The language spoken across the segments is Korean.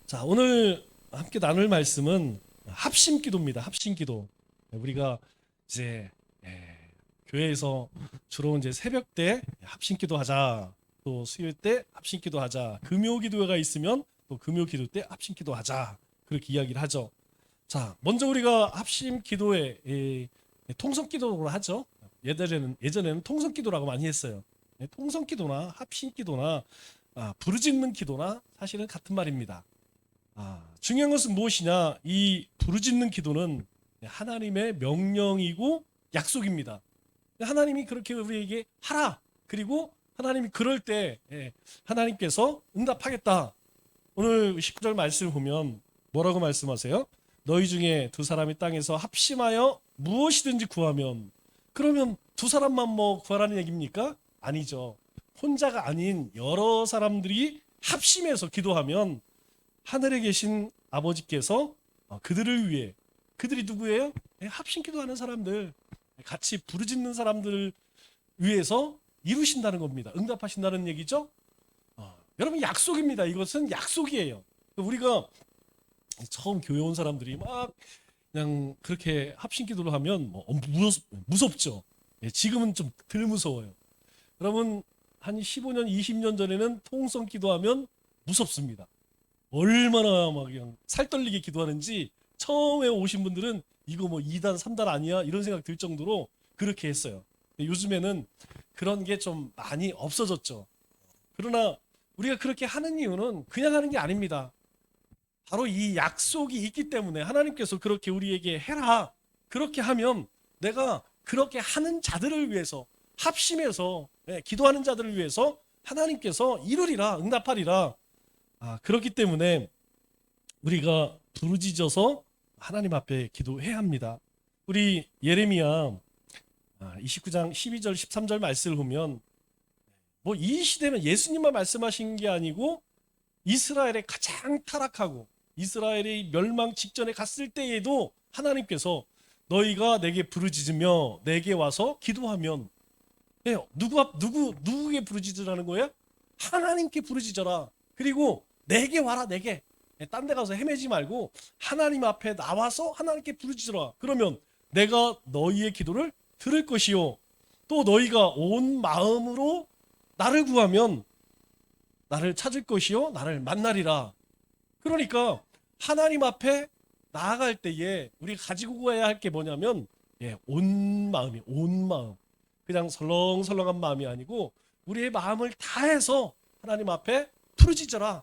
자, 오늘 함께 나눌 말씀은 합심 기도입니다. 합심 기도. 우리가 이제 교회에서 주로 이제 새벽 때 합심 기도하자. 또 수요일 때 합심 기도하자. 금요 기도가 있으면 또 금요 기도 때 합심 기도하자. 그렇게 이야기를 하죠. 자, 먼저 우리가 합심 기도에 통성 기도로 하죠. 예전에는 통성 기도라고 많이 했어요. 통성 기도나 합심 기도나 부르짖는 기도나 사실은 같은 말입니다. 중요한 것은 무엇이냐? 이 부르짖는 기도는 하나님의 명령이고 약속입니다. 하나님이 그렇게 우리에게 하라. 그리고 하나님이 그럴 때 하나님께서 응답하겠다. 오늘 19절 말씀을 보면 뭐라고 말씀하세요? 너희 중에 두 사람이 땅에서 합심하여 무엇이든지 구하면, 그러면 두 사람만 뭐 구하라는 얘기입니까? 아니죠. 혼자가 아닌 여러 사람들이 합심해서 기도하면 하늘에 계신 아버지께서 그들을 위해, 그들이 누구예요? 합심 기도하는 사람들, 같이 부르짖는 사람들을 위해서 이루신다는 겁니다. 응답하신다는 얘기죠. 여러분, 약속입니다. 이것은 약속이에요. 우리가 처음 교회 온 사람들이 막 그냥 그렇게 합심 기도를 하면 무섭죠. 지금은 좀 덜 무서워요. 여러분, 한 15년, 20년 전에는 통성 기도하면 무섭습니다. 얼마나 막 그냥 살떨리게 기도하는지 처음에 오신 분들은 이거 뭐 2단, 3단 아니야? 이런 생각 들 정도로 그렇게 했어요. 요즘에는 그런 게 좀 많이 없어졌죠. 그러나 우리가 그렇게 하는 이유는 그냥 하는 게 아닙니다. 바로 이 약속이 있기 때문에 하나님께서 그렇게 우리에게 해라. 그렇게 하면 내가 그렇게 하는 자들을 위해서 합심해서 기도하는 자들을 위해서 하나님께서 이루리라, 응답하리라. 그렇기 때문에 우리가 부르짖어서 하나님 앞에 기도해야 합니다. 우리 예레미야 29장 12절 13절 말씀을 보면 뭐 이 시대는 예수님만 말씀하신 게 아니고 이스라엘의 가장 타락하고 이스라엘이 멸망 직전에 갔을 때에도 하나님께서 너희가 내게 부르짖으며 내게 와서 기도하면, 누구에게 부르짖으라는 거예요? 하나님께 부르짖어라. 그리고 내게 와라, 내게. 딴 데 가서 헤매지 말고 하나님 앞에 나와서 하나님께 부르짖어라. 그러면 내가 너희의 기도를 들을 것이요. 또 너희가 온 마음으로 나를 구하면 나를 찾을 것이요. 나를 만나리라. 그러니까 하나님 앞에 나아갈 때에 우리가 가지고 가야 할 게 뭐냐면 온 마음이, 온 마음. 그냥 설렁설렁한 마음이 아니고 우리의 마음을 다해서 하나님 앞에 부르짖어라.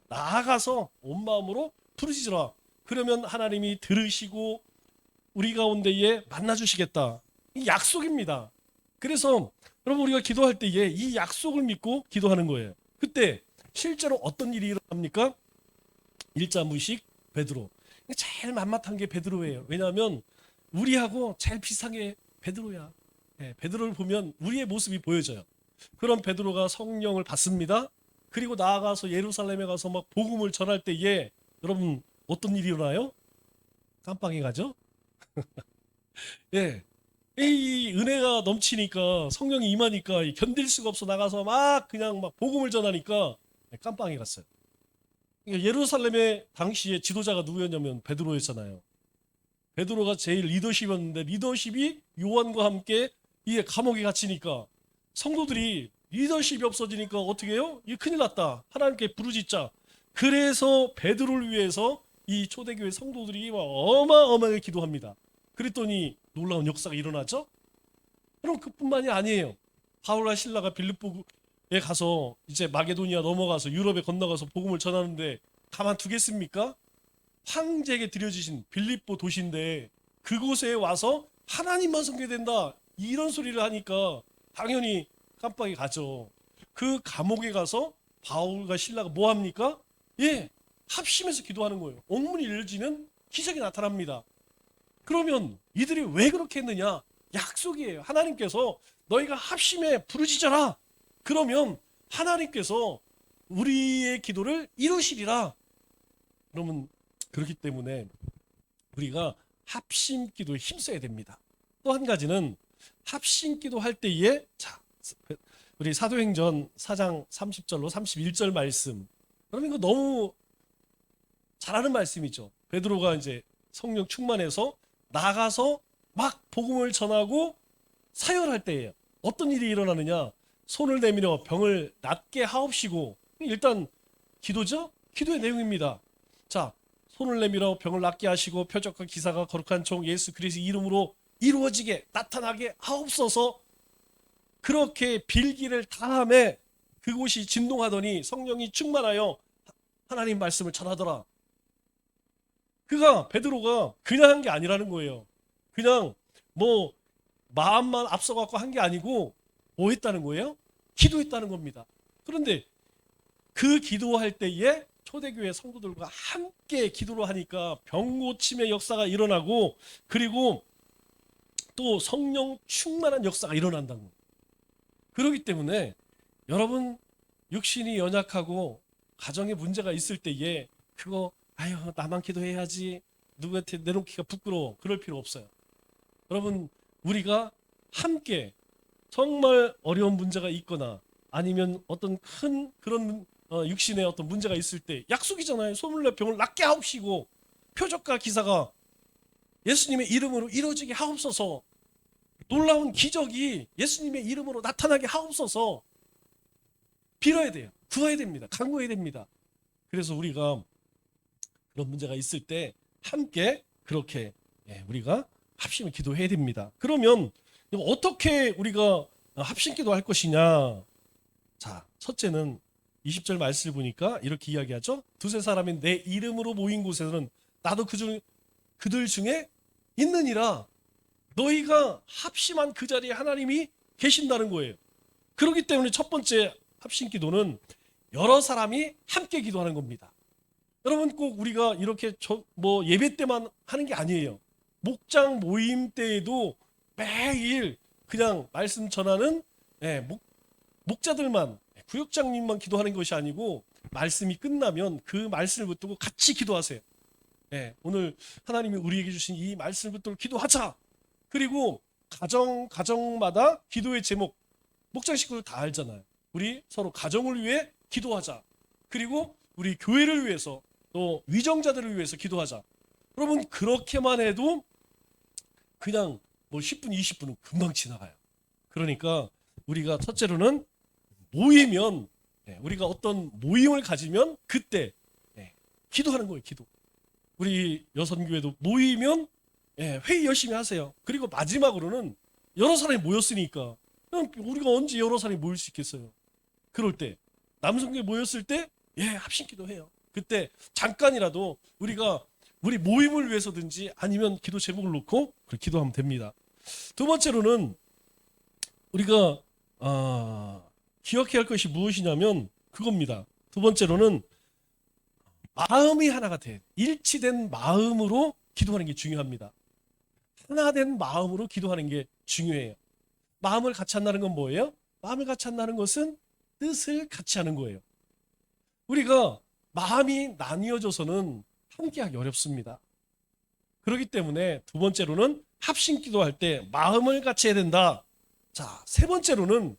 나아가서 온 마음으로 부르짖어라. 그러면 하나님이 들으시고 우리 가운데에 만나주시겠다. 이 약속입니다. 그래서 여러분, 우리가 기도할 때에 이 약속을 믿고 기도하는 거예요. 그때 실제로 어떤 일이 일어납니까? 일자무식 베드로. 제일 만mat한 게 베드로예요. 왜냐하면 우리하고 제일 비슷한 게 베드로야. 베드로를 보면 우리의 모습이 보여져요. 그런 베드로가 성령을 받습니다. 그리고 나아가서 예루살렘에 가서 막 복음을 전할 때에 여러분 어떤 일이 일어나요? 깜빵에 가죠? 예. 이 은혜가 넘치니까 성령이 임하니까 견딜 수가 없어 나가서 막 그냥 막 복음을 전하니까 깜빵에 갔어요. 그러니까 예루살렘의 당시에 지도자가 누구였냐면 베드로였잖아요. 베드로가 제일 리더십이었는데 리더십이 요한과 함께 이 감옥에 갇히니까 성도들이 리더십이 없어지니까 어떻게 해요? 이 큰일 났다. 하나님께 부르짖자. 그래서 베드로를 위해서 이 초대교회 성도들이 막 어마어마하게 기도합니다. 그랬더니 놀라운 역사가 일어나죠. 그럼 그뿐만이 아니에요. 바울과 신라가 빌립보에 가서 이제 마게도니아 넘어가서 유럽에 건너가서 복음을 전하는데 가만두겠습니까? 황제에게 드려지신 빌립보 도시인데 그곳에 와서 하나님만 섬겨된다 이런 소리를 하니까 당연히 깜빡이 가죠. 그 감옥에 가서 바울과 신라가 뭐 합니까? 합심해서 기도하는 거예요. 옥문이 열리면 기적이 나타납니다. 그러면 이들이 왜 그렇게 했느냐? 약속이에요. 하나님께서 너희가 합심해 부르짖어라. 그러면 하나님께서 우리의 기도를 이루시리라. 그러면 그렇기 때문에 우리가 합심 기도에 힘써야 됩니다. 또 한 가지는 합심 기도할 때에 우리 사도행전 4장 30절로 31절 말씀. 그러면 이거 너무 잘하는 말씀이죠. 베드로가 이제 성령 충만해서 나가서 막 복음을 전하고 사역할 때예요. 어떤 일이 일어나느냐? 손을 내밀어 병을 낫게 하옵시고, 일단 기도죠? 기도의 내용입니다. 자, 손을 내밀어 병을 낫게 하시고 표적과 기사가 거룩한 종 예수 그리스도의 이름으로 이루어지게 나타나게 하옵소서. 그렇게 빌기를 다함에 그곳이 진동하더니 성령이 충만하여 하나님 말씀을 전하더라. 베드로가 그냥 한 게 아니라는 거예요. 그냥 뭐 마음만 앞서갖고 한 게 아니고 뭐 했다는 거예요? 기도했다는 겁니다. 그런데 그 기도할 때에 초대교회 성도들과 함께 기도를 하니까 병 고침의 역사가 일어나고, 그리고 또 성령 충만한 역사가 일어난다는 거예요. 그렇기 때문에 여러분, 육신이 연약하고 가정에 문제가 있을 때에 그거 아유 나만 기도해야지, 누구한테 내놓기가 부끄러워, 그럴 필요 없어요. 여러분, 우리가 함께 정말 어려운 문제가 있거나 아니면 어떤 큰 그런 육신의 어떤 문제가 있을 때 약속이잖아요. 손을 내 병을 낫게 하옵시고 표적과 기사가 예수님의 이름으로 이루어지게 하옵소서. 놀라운 기적이 예수님의 이름으로 나타나게 하옵소서. 빌어야 돼요. 구해야 됩니다. 간구해야 됩니다. 그래서 우리가 그런 문제가 있을 때 함께 그렇게 우리가 합심을 기도해야 됩니다. 그러면 어떻게 우리가 합심기도 할 것이냐? 자, 첫째는 20절 말씀을 보니까 이렇게 이야기하죠. 두세 사람이 내 이름으로 모인 곳에서는 나도 그들 중에 있느니라. 너희가 합심한 그 자리에 하나님이 계신다는 거예요. 그렇기 때문에 첫 번째 합심기도는 여러 사람이 함께 기도하는 겁니다. 여러분, 꼭 우리가 이렇게 예배 때만 하는 게 아니에요. 목장 모임 때에도 매일 그냥 말씀 전하는 목자들만, 구역장님만 기도하는 것이 아니고, 말씀이 끝나면 그 말씀을 붙들고 같이 기도하세요. 오늘 하나님이 우리에게 주신 이 말씀을 붙들고 기도하자. 그리고 가정마다 기도의 제목, 목장 식구들 다 알잖아요. 우리 서로 가정을 위해 기도하자. 그리고 우리 교회를 위해서, 또 위정자들을 위해서 기도하자. 여러분, 그렇게만 해도 그냥 10분, 20분은 금방 지나가요. 그러니까 우리가 첫째로는 모이면, 우리가 어떤 모임을 가지면 그때 기도하는 거예요. 기도. 우리 여선교회도 모이면 회의 열심히 하세요. 그리고 마지막으로는 여러 사람이 모였으니까 우리가 언제 여러 사람이 모일 수 있겠어요. 그럴 때 남성교회 모였을 때 합심기도 해요. 그때 잠깐이라도 우리 모임을 위해서든지 아니면 기도 제목을 놓고 기도하면 됩니다. 두 번째로는 우리가 기억해야 할 것이 무엇이냐면 그겁니다. 두 번째로는 마음이 하나가 돼, 일치된 마음으로 기도하는 게 중요합니다. 하나 된 마음으로 기도하는 게 중요해요. 마음을 같이 한다는 건 뭐예요? 마음을 같이 한다는 것은 뜻을 같이 하는 거예요. 우리가 마음이 나뉘어져서는 함께하기 어렵습니다. 그렇기 때문에 두 번째로는 합심 기도할 때 마음을 같이 해야 된다. 자, 세 번째로는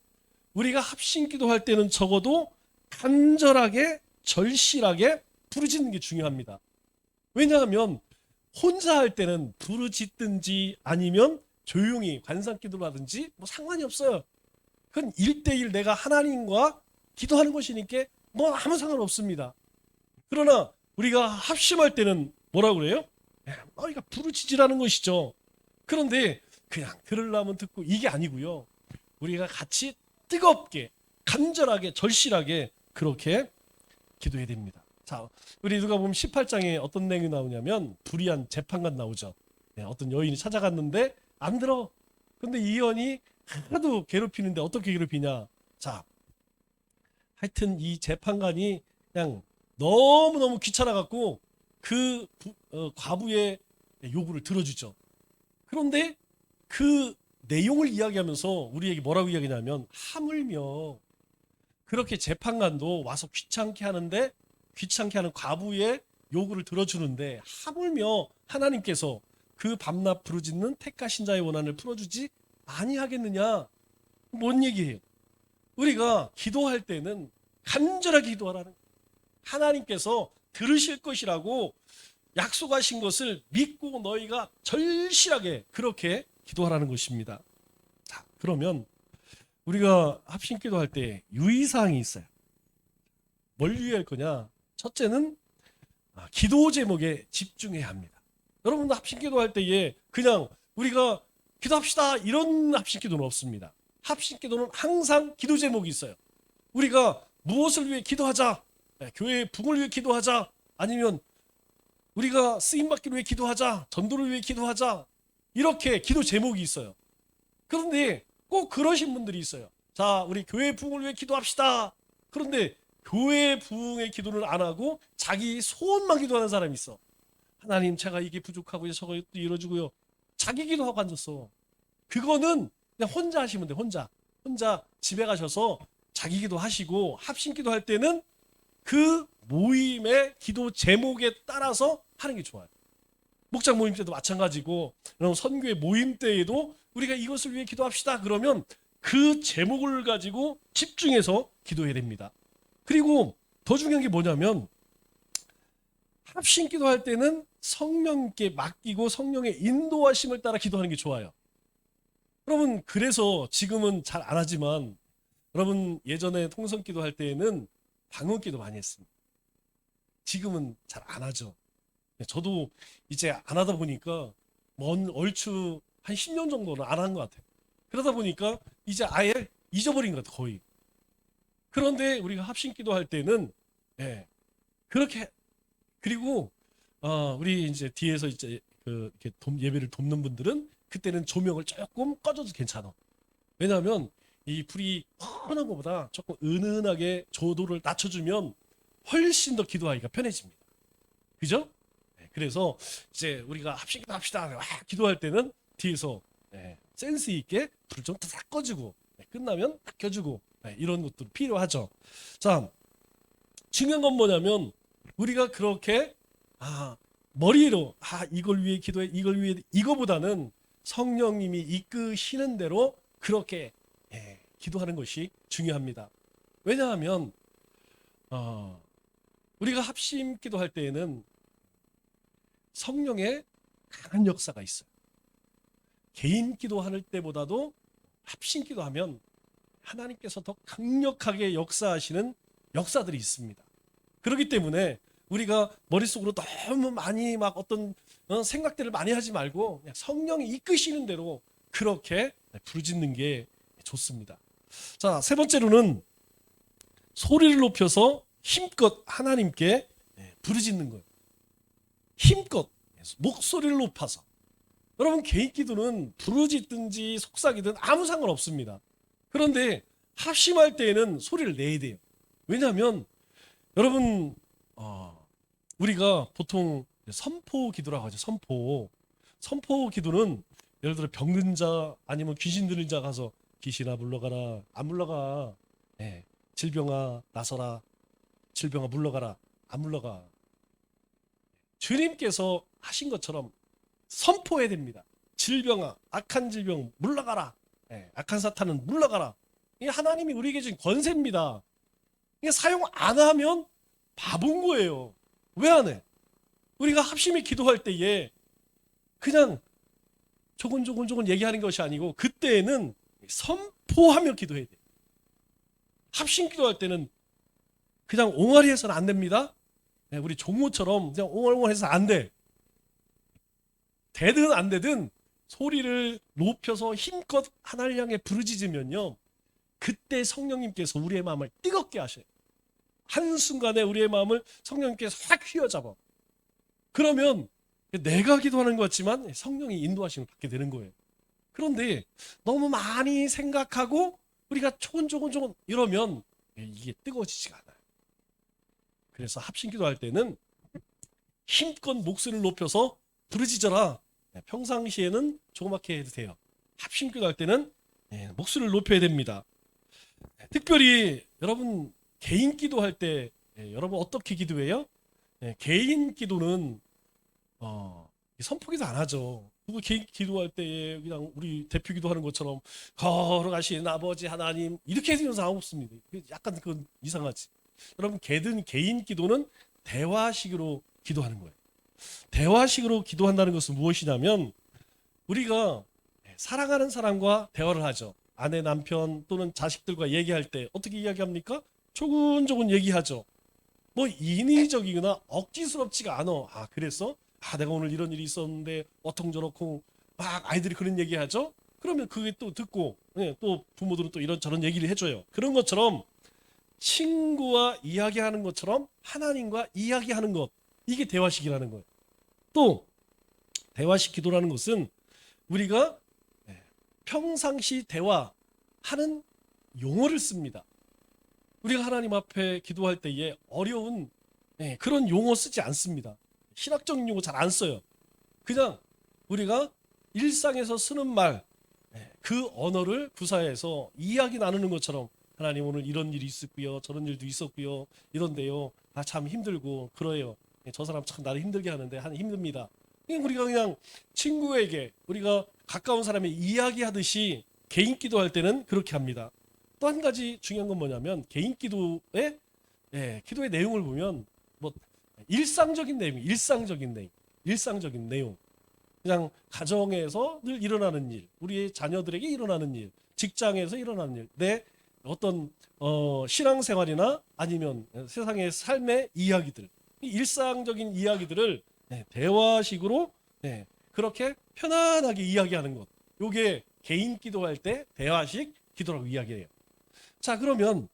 우리가 합심 기도할 때는 적어도 간절하게, 절실하게 부르짖는 게 중요합니다. 왜냐하면 혼자 할 때는 부르짖든지 아니면 조용히 관상기도를 하든지 상관이 없어요. 그건 1대1 내가 하나님과 기도하는 것이니까 아무 상관없습니다. 그러나 우리가 합심할 때는 뭐라고 그래요? 너희가 부르짖으라는 것이죠. 그런데 그냥 들으려면 듣고 이게 아니고요. 우리가 같이 뜨겁게, 간절하게, 절실하게 그렇게 기도해야 됩니다. 자, 우리 누가 보면 18장에 어떤 내용이 나오냐면 불의한 재판관 나오죠. 어떤 여인이 찾아갔는데 안 들어. 근데 이 여인이 하나도 괴롭히는데 어떻게 괴롭히냐. 자, 하여튼 이 재판관이 그냥 너무너무 귀찮아갖고 그 과부의 요구를 들어주죠. 그런데 그 내용을 이야기하면서 우리에게 뭐라고 이야기냐면, 하물며 그렇게 재판관도 와서 귀찮게 하는 과부의 요구를 들어주는데 하물며 하나님께서 그 밤낮 부르짖는 택하신 자의 원한을 풀어주지 아니하겠느냐. 뭔 얘기예요? 우리가 기도할 때는 간절하게 기도하라는 거예요. 하나님께서 들으실 것이라고 약속하신 것을 믿고 너희가 절실하게 그렇게 기도하라는 것입니다. 자, 그러면 우리가 합심기도 할 때 유의사항이 있어요. 뭘 유의할 거냐? 첫째는 기도 제목에 집중해야 합니다. 여러분도 합심기도 할 때에 그냥 우리가 기도합시다 이런 합심기도는 없습니다. 합심기도는 항상 기도 제목이 있어요. 우리가 무엇을 위해 기도하자, 교회의 부흥을 위해 기도하자, 아니면 우리가 쓰임받기를 위해 기도하자, 전도를 위해 기도하자, 이렇게 기도 제목이 있어요. 그런데 꼭 그러신 분들이 있어요. 자, 우리 교회 부흥을 위해 기도합시다. 그런데 교회 부흥의 기도는 안 하고 자기 소원만 기도하는 사람이 있어. 하나님, 제가 이게 부족하고요, 저거 이뤄주고요. 자기 기도하고 앉았어. 그거는 그냥 혼자 하시면 돼. 혼자 집에 가셔서 자기 기도하시고, 합심 기도할 때는 그 모임의 기도 제목에 따라서 하는 게 좋아요. 목장 모임 때도 마찬가지고, 선교회 모임 때에도 우리가 이것을 위해 기도합시다 그러면 그 제목을 가지고 집중해서 기도해야 됩니다. 그리고 더 중요한 게 뭐냐면, 합심 기도할 때는 성령께 맡기고 성령의 인도하심을 따라 기도하는 게 좋아요. 여러분, 그래서 지금은 잘 안 하지만, 여러분 예전에 통성 기도할 때에는 방언 기도 많이 했습니다. 지금은 잘 안 하죠. 저도 이제 안 하다 보니까 얼추 한 10년 정도는 안 한 것 같아요. 그러다 보니까 이제 아예 잊어버린 것 같아요, 거의. 그런데 우리가 합심 기도할 때는 그렇게, 그리고 우리 이제 뒤에서 이제 이렇게 예배를 돕는 분들은 그때는 조명을 조금 꺼줘도 괜찮아. 왜냐하면 이 불이 환한 것보다 조금 은은하게 조도를 낮춰주면 훨씬 더 기도하기가 편해집니다. 그죠? 그래서 이제 우리가 합심 기도합시다 기도할 때는 뒤에서 센스 있게 불을 좀 딱 꺼주고 끝나면 딱 켜주고 이런 것도 필요하죠. 자, 중요한 건 뭐냐면 우리가 그렇게 머리로 이걸 위해 기도해, 이걸 위해, 이거보다는 성령님이 이끄시는 대로 그렇게 기도하는 것이 중요합니다. 왜냐하면 우리가 합심 기도할 때에는 성령의 강한 역사가 있어요. 개인 기도할 때보다도 합심 기도하면 하나님께서 더 강력하게 역사하시는 역사들이 있습니다. 그렇기 때문에 우리가 머릿속으로 너무 많이 막 어떤 생각들을 많이 하지 말고 그냥 성령이 이끄시는 대로 그렇게 부르짖는 게 좋습니다. 자, 세 번째로는 소리를 높여서 힘껏 하나님께 부르짖는 거예요. 힘껏 목소리를 높아서. 여러분, 개인 기도는 부르짖든지 속삭이든 아무 상관없습니다. 그런데 합심할 때에는 소리를 내야 돼요. 왜냐하면 여러분 우리가 보통 선포 기도라고 하죠. 선포 기도는 예를 들어 병든 자 아니면 귀신 들린 자 가서 귀신아 물러가라, 안 물러가. 질병아 나서라, 질병아 물러가라, 안 물러가. 주님께서 하신 것처럼 선포해야 됩니다. 질병아, 악한 질병 물러가라. 악한 사탄은 물러가라. 이게 하나님이 우리에게 준 권세입니다. 이게 사용 안 하면 바본 거예요. 왜 안 해? 우리가 합심히 기도할 때에 그냥 조곤조곤 얘기하는 것이 아니고 그때에는 선포하며 기도해야 돼. 합심 기도할 때는 그냥 옹알이 해서는 안 됩니다. 우리 종모처럼 그냥 옹알옹알 해서 안 돼. 되든 안 되든 소리를 높여서 힘껏 하나를 향해 부르짖으면요, 그때 성령님께서 우리의 마음을 뜨겁게 하셔요. 한순간에 우리의 마음을 성령님께서 확 휘어잡아. 그러면 내가 기도하는 것 같지만 성령이 인도하심을 받게 되는 거예요. 그런데 너무 많이 생각하고 우리가 조곤조곤 이러면 이게 뜨거워지지가 않아요. 그래서 합심 기도할 때는 힘껏 목소리를 높여서 부르짖어라. 평상시에는 조그맣게 해도 돼요. 합심 기도할 때는 목소리를 높여야 됩니다. 특별히 여러분 개인 기도할 때 여러분 어떻게 기도해요? 개인 기도는 선포기도 안 하죠. 누구 개인 기도할 때 그냥 우리 대표 기도하는 것처럼 걸어가신 아버지 하나님 이렇게 해서 상관없습니다. 약간 그건 이상하지. 여러분 개인 기도는 대화식으로 기도하는 거예요. 대화식으로 기도한다는 것은 무엇이냐면 우리가 사랑하는 사람과 대화를 하죠. 아내, 남편 또는 자식들과 얘기할 때 어떻게 이야기합니까? 조근조근 얘기하죠. 뭐 인위적이거나 억지스럽지가 않아. 아, 그래서 내가 오늘 이런 일이 있었는데 어통저렇고 막 아이들이 그런 얘기하죠. 그러면 그게 또 듣고 또 부모들은 또 이런저런 얘기를 해줘요. 그런 것처럼 친구와 이야기하는 것처럼 하나님과 이야기하는 것, 이게 대화식이라는 거예요. 또 대화식 기도라는 것은 우리가 평상시 대화하는 용어를 씁니다. 우리가 하나님 앞에 기도할 때에 어려운 그런 용어 쓰지 않습니다. 신학적인 용어 잘 안 써요. 그냥 우리가 일상에서 쓰는 말, 그 언어를 구사해서 이야기 나누는 것처럼 하나님 오늘 이런 일이 있었고요. 저런 일도 있었고요. 이런데요. 참 힘들고 그래요. 저 사람 참 나를 힘들게 하는데 힘듭니다. 우리가 그냥 친구에게 우리가 가까운 사람이 이야기하듯이 개인 기도할 때는 그렇게 합니다. 또 한 가지 중요한 건 뭐냐면 개인 기도의 내용을 보면 뭐 일상적인 내용. 그냥 가정에서 늘 일어나는 일, 우리의 자녀들에게 일어나는 일, 직장에서 일어나는 일, 내 어떤 신앙생활이나 아니면 세상의 삶의 이야기들, 일상적인 이야기들을 대화식으로 그렇게 편안하게 이야기하는 것. 요게 개인 기도할 때 대화식 기도라고 이야기해요. 자, 그러면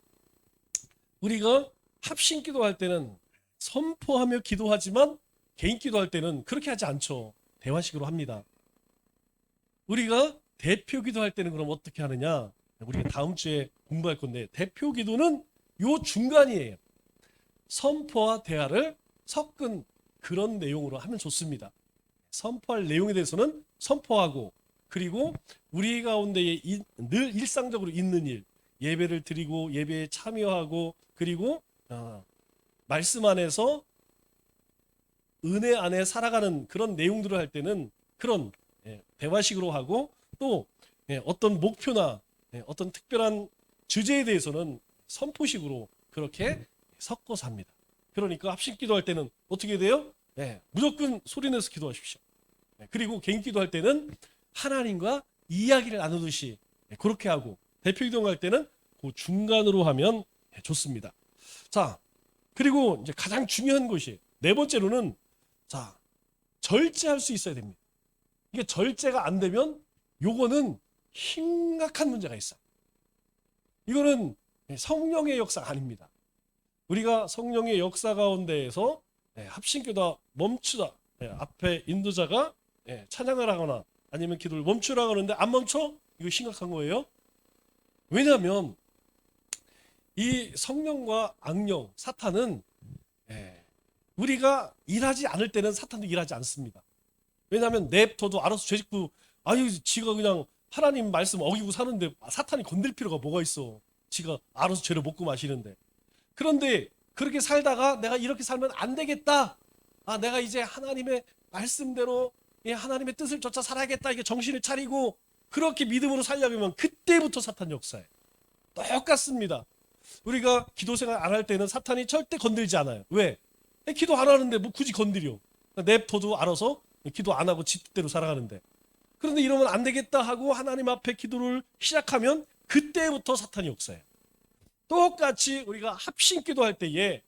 우리가 합심 기도할 때는 선포하며 기도하지만 개인 기도할 때는 그렇게 하지 않죠. 대화식으로 합니다. 우리가 대표 기도할 때는 그럼 어떻게 하느냐? 우리가 다음 주에 공부할 건데 대표 기도는 요 중간이에요. 선포와 대화를 섞은 그런 내용으로 하면 좋습니다. 선포할 내용에 대해서는 선포하고, 그리고 우리 가운데 늘 일상적으로 있는 일, 예배를 드리고 예배에 참여하고, 그리고 말씀 안에서 은혜 안에 살아가는 그런 내용들을 할 때는 그런 대화식으로 하고, 또 어떤 목표나 어떤 특별한 주제에 대해서는 선포식으로 그렇게 섞어서 합니다. 그러니까 합심 기도할 때는 어떻게 돼요? 무조건 소리내서 기도하십시오. 그리고 개인 기도할 때는 하나님과 이야기를 나누듯이 그렇게 하고, 대표 기도할 때는 그 중간으로 하면 좋습니다. 자, 그리고 이제 가장 중요한 것이 네 번째로는, 자, 절제할 수 있어야 됩니다. 이게 절제가 안 되면 요거는 심각한 문제가 있어요. 이거는 성령의 역사가 아닙니다. 우리가 성령의 역사 가운데에서 합심기도 멈추다, 앞에 인도자가 찬양을 하거나 아니면 기도를 멈추라고 하는데 안 멈춰? 이거 심각한 거예요. 왜냐하면 이 성령과 악령, 사탄은 우리가 일하지 않을 때는 사탄도 일하지 않습니다. 왜냐하면 냅둬도 알아서 죄짓고, 지가 그냥 하나님 말씀 어기고 사는데 사탄이 건들 필요가 뭐가 있어. 지가 알아서 죄를 먹고 마시는데. 그런데 그렇게 살다가 내가 이렇게 살면 안 되겠다. 내가 이제 하나님의 말씀대로 하나님의 뜻을 쫓아 살아야겠다. 이게 정신을 차리고 그렇게 믿음으로 살려면 그때부터 사탄 역사예요. 똑같습니다. 우리가 기도 생활 안 할 때는 사탄이 절대 건들지 않아요. 왜? 기도 안 하는데 뭐 굳이 건드려. 냅둬도 알아서 기도 안 하고 지 뜻대로 살아가는데. 그런데 이러면 안 되겠다 하고 하나님 앞에 기도를 시작하면 그때부터 사탄이 역사예요. 똑같이 우리가 합심 기도할 때에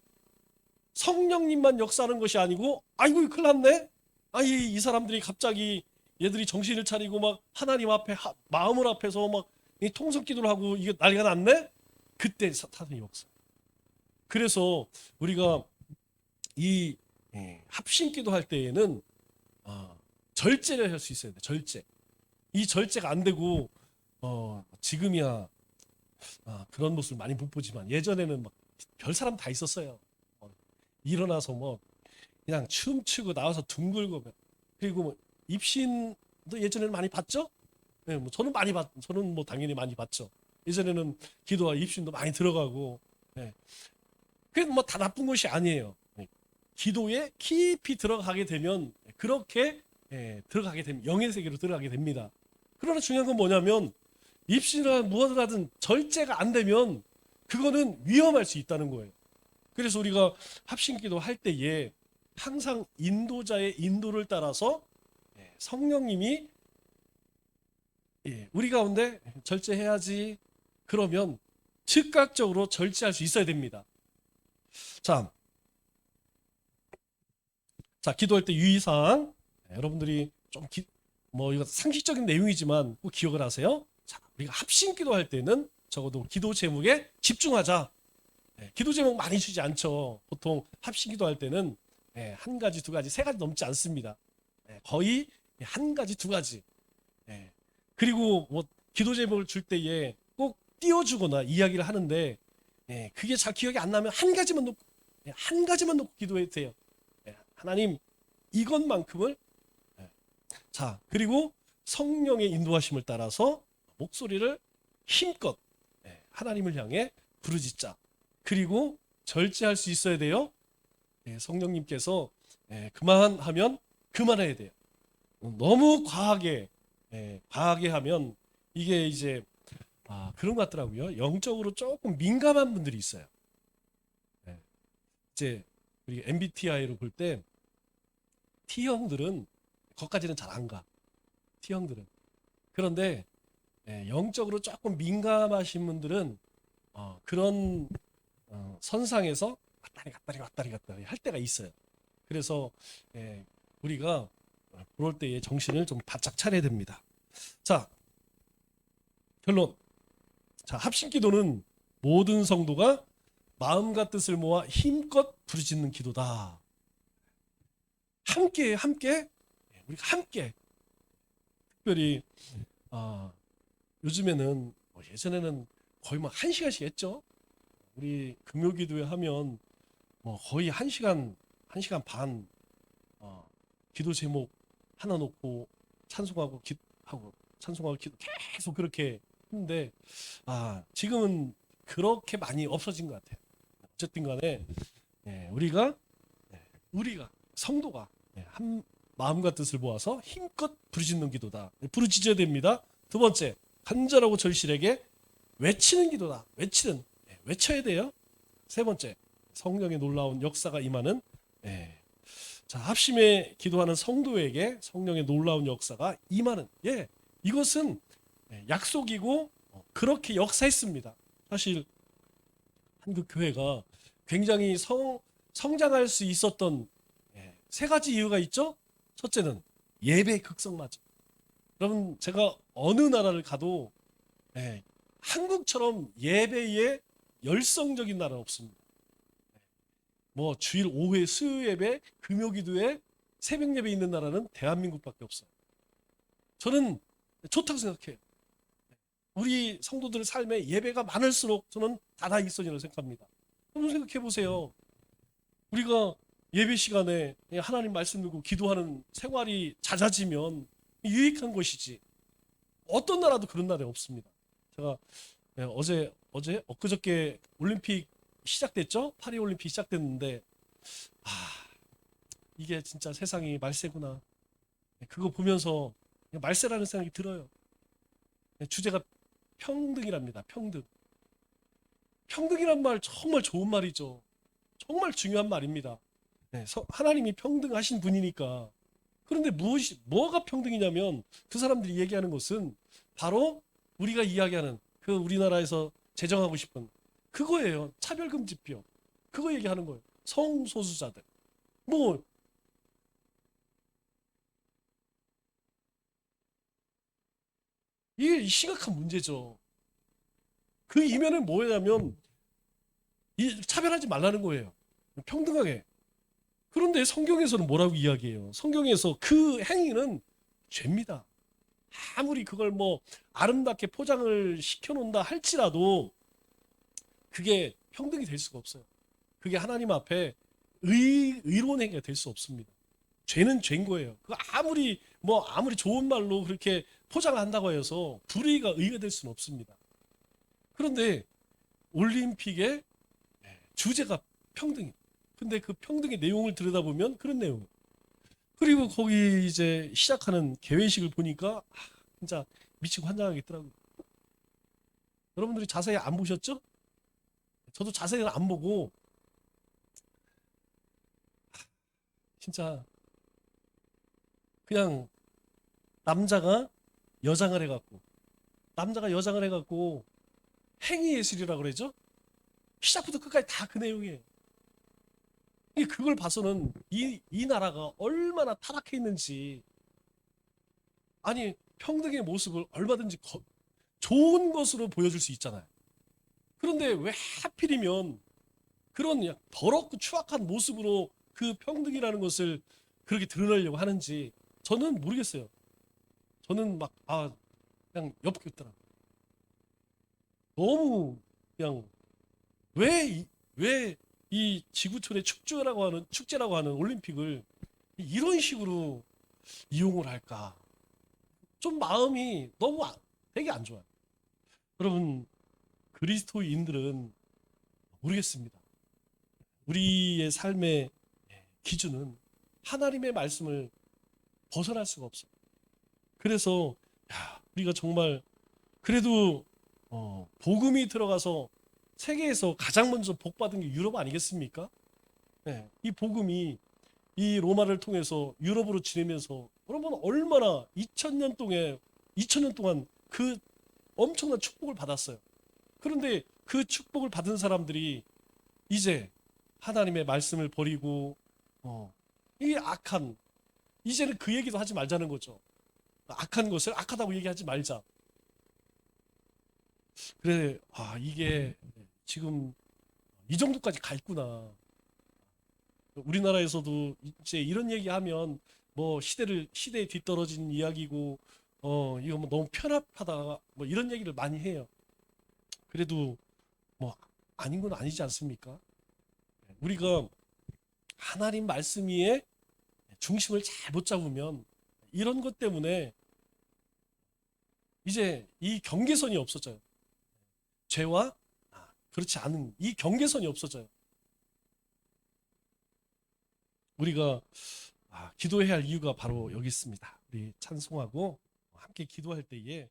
성령님만 역사하는 것이 아니고, 아이고 큰일 났네. 이 사람들이 갑자기 얘들이 정신을 차리고 막 하나님 앞에 마음을 앞에서 막 통성 기도를 하고 이게 난리가 났네. 그때 사탄의 역사. 그래서 우리가 이 합심 기도할 때에는 절제를 할 수 있어야 돼. 절제. 이 절제가 안 되고 지금이야 그런 모습을 많이 못 보지만 예전에는 막 별 사람 다 있었어요. 일어나서 뭐 그냥 춤추고 나와서 둥글고, 그리고 뭐 입신도 예전에는 많이 봤죠? 뭐 저는 뭐 당연히 많이 봤죠. 예전에는 기도와 입신도 많이 들어가고, 그게 뭐 다 나쁜 것이 아니에요. 기도에 깊이 들어가게 되면 그렇게 들어가게 되면 영의 세계로 들어가게 됩니다. 그러나 중요한 건 뭐냐면 입신이나 무엇을 하든 절제가 안 되면 그거는 위험할 수 있다는 거예요. 그래서 우리가 합심기도 할 때에 항상 인도자의 인도를 따라서 성령님이 우리 가운데 절제해야지 그러면 즉각적으로 절제할 수 있어야 됩니다. 자, 기도할 때 유의사항 여러분들이 좀 이거 상식적인 내용이지만 꼭 기억을 하세요. 자, 우리가 합심 기도할 때는 적어도 기도 제목에 집중하자. 기도 제목 많이 주지 않죠. 보통 합심 기도할 때는 한 가지, 두 가지, 세 가지 넘지 않습니다. 거의 한 가지, 두 가지. 그리고 뭐 기도 제목을 줄 때에 꼭 띄워주거나 이야기를 하는데 그게 잘 기억이 안 나면 한 가지만 놓고 기도해도 돼요. 하나님 이것만큼을 그리고 성령의 인도하심을 따라서 목소리를 힘껏 하나님을 향해 부르짖자. 그리고 절제할 수 있어야 돼요. 성령님께서 그만하면 그만해야 돼요. 너무 과하게 하면 이게 이제 그런 것 같더라고요. 영적으로 조금 민감한 분들이 있어요. 이제 우리 MBTI로 볼 때 T형들은 거기까지는 잘 안 가. T형들은. 그런데 영적으로 조금 민감하신 분들은 그런 선상에서 왔다리 할 때가 있어요. 그래서 우리가 그럴 때의 정신을 좀 바짝 차려야 됩니다. 자, 결론. 자, 합심기도는 모든 성도가 마음과 뜻을 모아 힘껏 부르짖는 기도다. 함께 우리가 함께 특별히 요즘에는 예전에는 거의 막 1시간씩 했죠. 우리 금요기도회 하면 거의 1시간 반 기도 제목 하나 놓고 찬송하고 기도 계속 그렇게 했는데 지금은 그렇게 많이 없어진 것 같아요. 어쨌든 간에 우리가 성도가 한 마음과 뜻을 모아서 힘껏 부르짖는 기도다. 부르짖어야 됩니다. 두 번째, 간절하고 절실하게 외치는 기도다. 외쳐야 돼요. 세 번째, 성령의 놀라운 역사가 임하는 합심에 기도하는 성도에게 성령의 놀라운 역사가 임하는 이것은 약속이고 그렇게 역사했습니다. 사실 한국 교회가 굉장히 성장할 수 있었던 세 가지 이유가 있죠. 첫째는 예배 극성마죠. 여러분 제가 어느 나라를 가도 한국처럼 예배에 열성적인 나라는 없습니다. 뭐 주일 오후에 수요예배, 금요기도에 새벽예배 있는 나라는 대한민국밖에 없어요. 저는 좋다고 생각해요. 우리 성도들 삶에 예배가 많을수록 저는 다다익선이라고 생각합니다. 여러분 생각해 보세요. 우리가 예배 시간에 하나님 말씀 듣고 기도하는 생활이 잦아지면 유익한 것이지. 어떤 나라도 그런 나라에 없습니다. 제가 엊그저께 올림픽 시작됐죠? 파리 올림픽 시작됐는데 이게 진짜 세상이 말세구나. 그거 보면서 말세라는 생각이 들어요. 주제가 평등이랍니다. 평등이란 말 정말 좋은 말이죠. 정말 중요한 말입니다. 하나님이 평등하신 분이니까. 그런데 뭐가 평등이냐면 그 사람들이 얘기하는 것은 바로 우리가 이야기하는 그 우리나라에서 제정하고 싶은 그거예요. 차별금지법. 그거 얘기하는 거예요. 성소수자들. 이게 심각한 문제죠. 그 이면은 뭐냐면 차별하지 말라는 거예요. 평등하게. 그런데 성경에서는 뭐라고 이야기해요? 성경에서 그 행위는 죄입니다. 아무리 그걸 아름답게 포장을 시켜놓는다 할지라도 그게 평등이 될 수가 없어요. 그게 하나님 앞에 의로운 행위가 될 수 없습니다. 죄는 죄인 거예요. 그 아무리 좋은 말로 그렇게 포장을 한다고 해서 불의가 의가 될 수는 없습니다. 그런데 올림픽의 주제가 평등이에요. 근데 그 평등의 내용을 들여다보면 그런 내용. 그리고 거기 이제 시작하는 개회식을 보니까 진짜 미치고 환장하겠더라고요. 여러분들이 자세히 안 보셨죠? 저도 자세히 안 보고 진짜 그냥 남자가 여장을 해갖고 행위 예술이라고 그러죠. 시작부터 끝까지 다 그 내용이에요. 그걸 봐서는 이 나라가 얼마나 타락해 있는지, 아니 평등의 모습을 얼마든지 좋은 것으로 보여줄 수 있잖아요. 그런데 왜 하필이면 그런 더럽고 추악한 모습으로 그 평등이라는 것을 그렇게 드러내려고 하는지 저는 모르겠어요. 저는 막 그냥 엽기 없더라. 너무 그냥 왜 이 지구촌의 축제라고 하는 올림픽을 이런 식으로 이용을 할까? 좀 마음이 너무 되게 안 좋아요. 여러분, 그리스도인들은 모르겠습니다. 우리의 삶의 기준은 하나님의 말씀을 벗어날 수가 없어요. 그래서 우리가 정말 그래도 복음이 들어가서 세계에서 가장 먼저 복받은 게 유럽 아니겠습니까? 네, 이 복음이 이 로마를 통해서 유럽으로 지내면서 여러분 얼마나 2000년 동안 그 엄청난 축복을 받았어요. 그런데 그 축복을 받은 사람들이 이제 하나님의 말씀을 버리고 이 이제는 그 얘기도 하지 말자는 거죠. 악한 것을 악하다고 얘기하지 말자. 그래, 이게 지금 이 정도까지 가 있구나. 우리나라에서도 이제 이런 얘기하면 뭐 시대에 뒤떨어진 이야기고 이거 뭐 너무 편협하다 뭐 이런 얘기를 많이 해요. 그래도 뭐 아닌 건 아니지 않습니까? 우리가 하나님 말씀 위에 중심을 잘 못 잡으면 이런 것 때문에 이제 이 경계선이 없어져요. 죄와 그렇지 않은 이 경계선이 없어져요. 우리가 기도해야 할 이유가 바로 여기 있습니다. 우리 찬송하고 함께 기도할 때에